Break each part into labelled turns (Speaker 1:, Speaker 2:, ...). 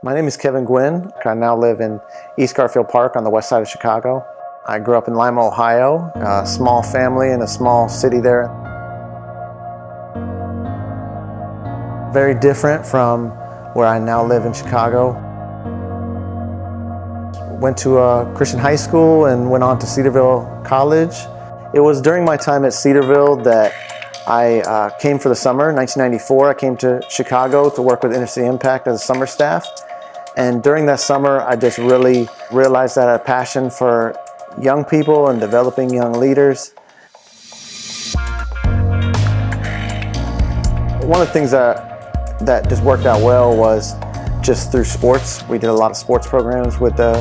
Speaker 1: My name is Gwin. I now live in East Garfield Park on the west side of Chicago. I grew up in Lima, Ohio, a small family in a small city there. Very different from where I now live in Chicago. Went to a Christian high school and went on to Cedarville College. It was during my time at Cedarville that I came for the summer. In 1994, I came to Chicago to work with Inner City Impact as a summer staff. And during that summer, I just really realized that I had a passion for young people and developing young leaders. One of the things that just worked out well was just through sports. We did a lot of sports programs with the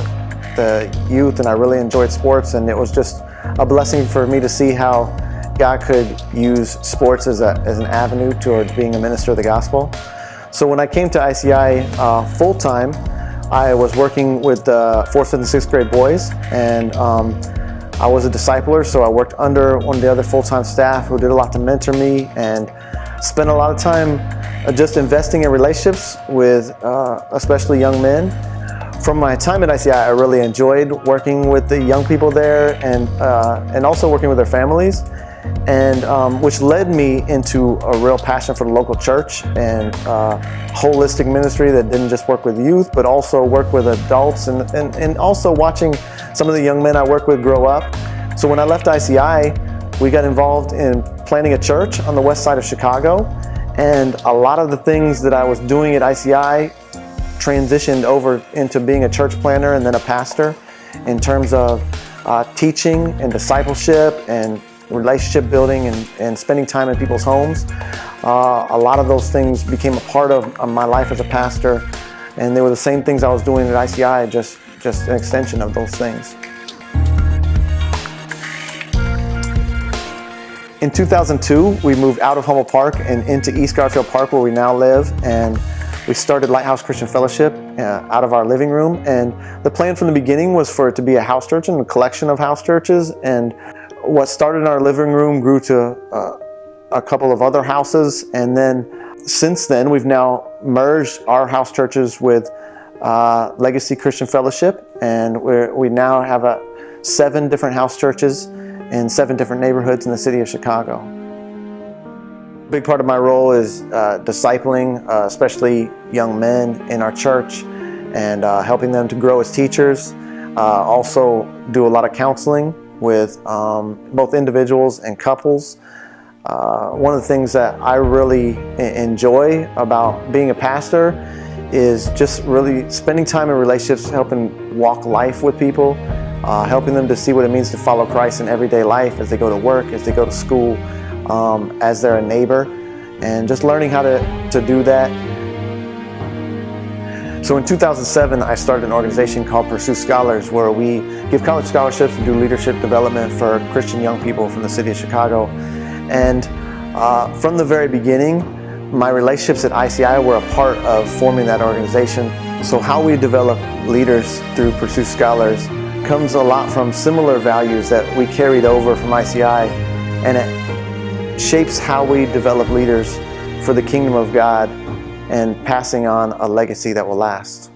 Speaker 1: youth, and I really enjoyed sports, and it was just a blessing for me to see how God could use sports as an avenue towards being a minister of the gospel. So when I came to ICI full-time, I was working with the 4th, 5th, and 6th grade boys, and I was a discipler, so I worked under one of the other full-time staff who did a lot to mentor me and spent a lot of time just investing in relationships with especially young men. From my time at ICI, I really enjoyed working with the young people there and also working with their families, and which led me into a real passion for the local church and holistic ministry that didn't just work with youth, but also work with adults and also watching some of the young men I work with grow up. So when I left ICI, we got involved in planting a church on the west side of Chicago, and a lot of the things that I was doing at ICI transitioned over into being a church planner and then a pastor in terms of teaching and discipleship and relationship building and spending time in people's homes. A lot of those things became a part of my life as a pastor, and they were the same things I was doing at ICI, just an extension of those things. In 2002, we moved out of Hummel Park and into East Garfield Park, where we now live, and we started Lighthouse Christian Fellowship out of our living room. And the plan from the beginning was for it to be a house church and a collection of house churches. And what started in our living room grew to a couple of other houses. And then since then, we've now merged our house churches with Legacy Christian Fellowship. And we now have 7 different house churches in 7 different neighborhoods in the city of Chicago. A big part of my role is discipling, especially young men in our church, and helping them to grow as teachers. Also do a lot of counseling with both individuals and couples. One of the things that I really enjoy about being a pastor is just really spending time in relationships, helping walk life with people, helping them to see what it means to follow Christ in everyday life as they go to work, as they go to school, as they're a neighbor, and just learning how to do that. So in 2007, I started an organization called Pursue Scholars, where we give college scholarships and do leadership development for Christian young people from the city of Chicago. And from the very beginning, my relationships at ICI were a part of forming that organization. So how we develop leaders through Pursue Scholars comes a lot from similar values that we carried over from ICI, and it shapes how we develop leaders for the kingdom of God and passing on a legacy that will last.